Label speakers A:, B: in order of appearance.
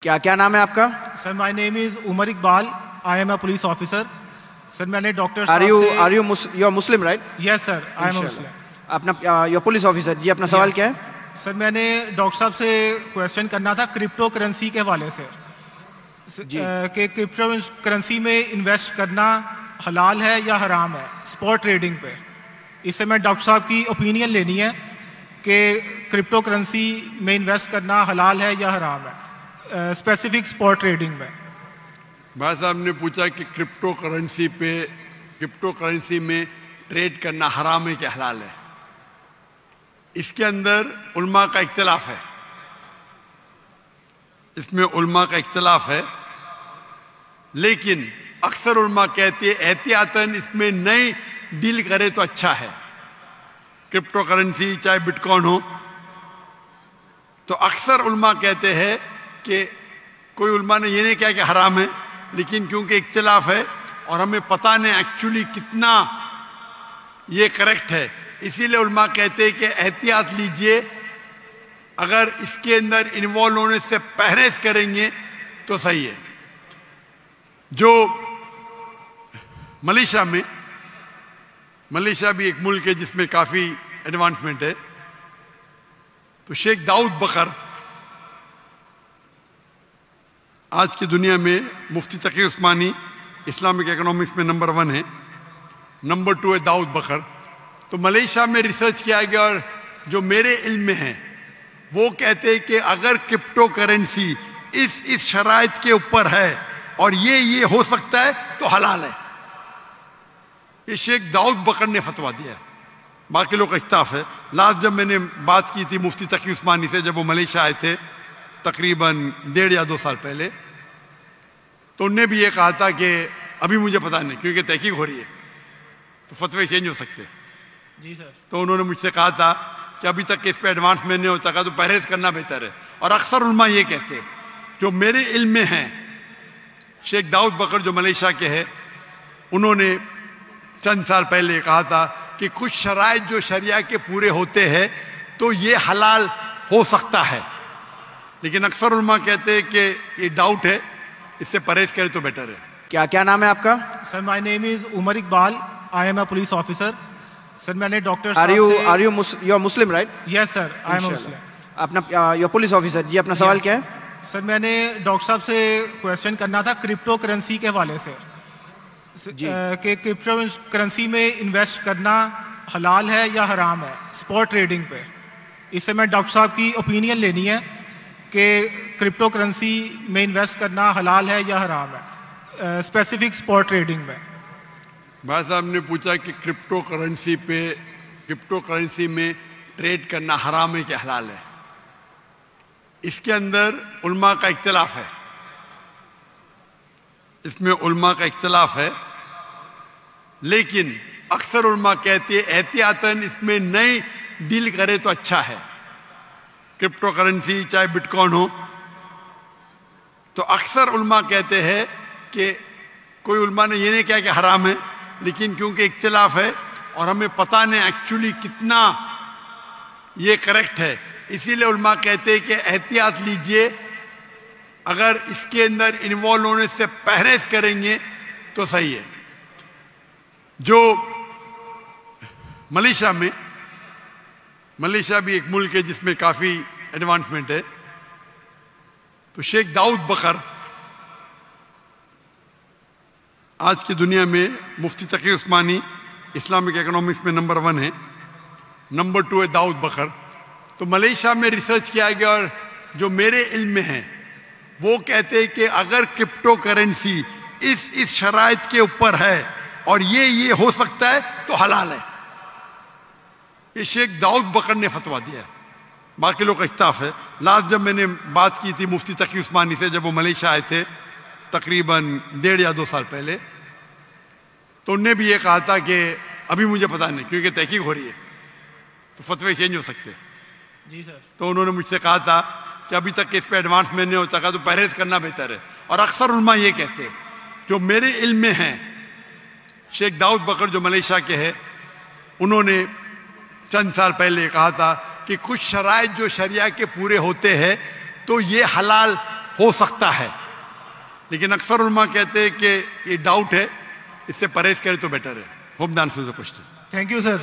A: کیا نام ہے آپ کا؟
B: Sir my name is Umar Iqbal. I am a police officer. Sir میں نے doctor
A: you are Muslim right?
B: Yes sir I am a Muslim.
A: اپنا یو پولیس آفیسر جی، اپنا سوال کیا ہے؟
B: سر میں نے ڈاکٹر صاحب سے کویشچن کرنا تھا کرپٹو کرنسی کے حوالے سے کہ کرپٹو کرنسی میں انویسٹ کرنا حلال ہے یا حرام ہے اسپاٹ ٹریڈنگ پہ. اس سے میں ڈاکٹر صاحب کی اوپینین لینی ہے کہ کرپٹو کرنسی میں انویسٹ کرنا حلال ہے یا حرام ہے اسپیسیفک اسپاٹ ٹریڈنگ میں.
C: بھائی صاحب نے پوچھا کہ کرپٹو کرنسی میں ٹریڈ کرنا حرام ہے کہ حلال ہے. اس کے اندر علماء کا اختلاف ہے. اس میں علماء کا اختلاف ہے، لیکن اکثر علماء کہتے ہیں احتیاطاً اس میں نہیں ڈیل کرے تو اچھا ہے. کرپٹو کرنسی چاہے بٹ کوائن ہو، تو اکثر علماء کہتے ہیں کہ کوئی علماء نے یہ نہیں کہا کہ حرام ہے، لیکن کیونکہ اختلاف ہے اور ہمیں پتہ نہیں ایکچولی کتنا یہ کریکٹ ہے، اسی لیے علماء کہتے ہیں کہ احتیاط لیجئے. اگر اس کے اندر انوالو ہونے سے پرہیز کریں گے تو صحیح ہے. جو ملیشیا بھی ایک ملک ہے جس میں کافی ایڈوانسمنٹ ہے، تو شیخ داؤد بکر آج کی دنیا میں مفتی تقی عثمانی اسلامک اکنامکس میں نمبر 1 ہے، نمبر 2 ہے داؤد بکر. تو ملیشیا میں ریسرچ کیا گیا اور جو میرے علم میں ہے وہ کہتے ہیں کہ اگر کرپٹو کرنسی اس شرائط کے اوپر ہے اور یہ ہو سکتا ہے تو حلال ہے. یہ شیخ داؤد بکر نے فتویٰ دیا ہے، باقی لوگ کا اختلاف ہے. لاسٹ جب میں نے بات کی تھی مفتی تقی عثمانی سے، جب وہ ملیشیا آئے تھے تقریباً 1.5 یا 2 سال پہلے، تو انہوں نے بھی یہ کہا تھا کہ ابھی مجھے پتہ نہیں کیونکہ تحقیق ہو رہی ہے تو فتوے چینج ہو سکتے.
B: جی سر.
C: تو انہوں نے مجھ سے کہا تھا کہ ابھی تک اس پہ ایڈوانسمنٹ نہیں ہوتا تو پرہیز کرنا بہتر ہے. اور اکثر علماء یہ کہتے ہیں، جو میرے علم میں ہیں، شیخ داؤد بکر جو ملیشیا کے ہیں، انہوں نے چند سال پہلے کہا تھا کہ کچھ شرائط جو شریعہ کے پورے ہوتے ہیں تو یہ حلال ہو سکتا ہے، لیکن اکثر علماء کہتے ہیں کہ یہ ڈاؤٹ ہے، اس سے پرہیز کرے تو بیٹر ہے.
A: کیا نام ہے آپ کا؟
B: Sir my name is Umar Iqbal. I am a police officer. Sir میں نے doctor
A: you are Muslim right?
B: Yes sir I am a Muslim.
A: اپنا یو پولیس آفیسر جی، اپنا سوال کیا ہے؟
B: سر میں نے ڈاکٹر صاحب سے کویشچن کرنا تھا کرپٹو کرنسی کے حوالے سے کہ کرپٹو کرنسی میں انویسٹ کرنا حلال ہے یا حرام ہے اسپاٹ ٹریڈنگ پہ. اس سے میں ڈاکٹر صاحب کی اوپینین لینی ہے کہ کرپٹو کرنسی میں انویسٹ کرنا حلال ہے یا حرام ہے اسپیسیفک اسپاٹ ٹریڈنگ میں.
C: بھائی صاحب نے پوچھا کہ کرپٹو کرنسی میں ٹریڈ کرنا حرام ہے کہ حلال ہے. اس کے اندر علماء کا اختلاف ہے. اس میں علماء کا اختلاف ہے، لیکن اکثر علماء کہتے ہیں احتیاطاً اس میں نہیں ڈیل کرے تو اچھا ہے. کرپٹو کرنسی چاہے بٹ کوائن ہو، تو اکثر علماء کہتے ہیں کہ کوئی علماء نے یہ نہیں کہا کہ حرام ہے، لیکن کیونکہ اختلاف ہے اور ہمیں پتہ نہیں ایکچولی کتنا یہ کریکٹ ہے، اسی لیے علماء کہتے ہیں کہ احتیاط لیجئے. اگر اس کے اندر انوالو ہونے سے پرہیز کریں گے تو صحیح ہے. جو ملیشیا بھی ایک ملک ہے جس میں کافی ایڈوانسمنٹ ہے، تو شیخ داؤد بکر آج کی دنیا میں مفتی تقی عثمانی اسلامک اکنامکس میں نمبر 1 ہے، نمبر 2 ہے داؤد بکر. تو ملیشیا میں ریسرچ کیا گیا اور جو میرے علم میں ہے وہ کہتے ہیں کہ اگر کرپٹو کرنسی اس شرائط کے اوپر ہے اور یہ ہو سکتا ہے تو حلال ہے. یہ شیخ داؤد بکر نے فتویٰ دیا ہے، باقی لوگ کا اختلاف ہے. لاسٹ جب میں نے بات کی تھی مفتی تقی عثمانی سے، جب وہ ملیشیا آئے تھے تقریباً 1.5 یا 2 سال پہلے، تو انہوں نے بھی یہ کہا تھا کہ ابھی مجھے پتہ نہیں کیونکہ تحقیق ہو رہی ہے تو فتوے چینج ہو سکتے.
B: جی سر.
C: تو انہوں نے مجھ سے کہا تھا کہ ابھی تک اس پہ ایڈوانسمنٹ نہیں ہوتا تو پرہیز کرنا بہتر ہے. اور اکثر علماء یہ کہتے ہیں، جو میرے علم میں ہیں، شیخ داؤد بکر جو ملیشیا کے ہیں، انہوں نے چند سال پہلے کہا تھا کہ کچھ شرائط جو شریعہ کے پورے ہوتے ہیں تو یہ حلال ہو سکتا ہے، لیکن اکثر علماء کہتے ہیں کہ یہ ڈاؤٹ ہے، اس سے پرہیز کرے تو بیٹر ہے. Hope the answers the question.
B: Thank you sir.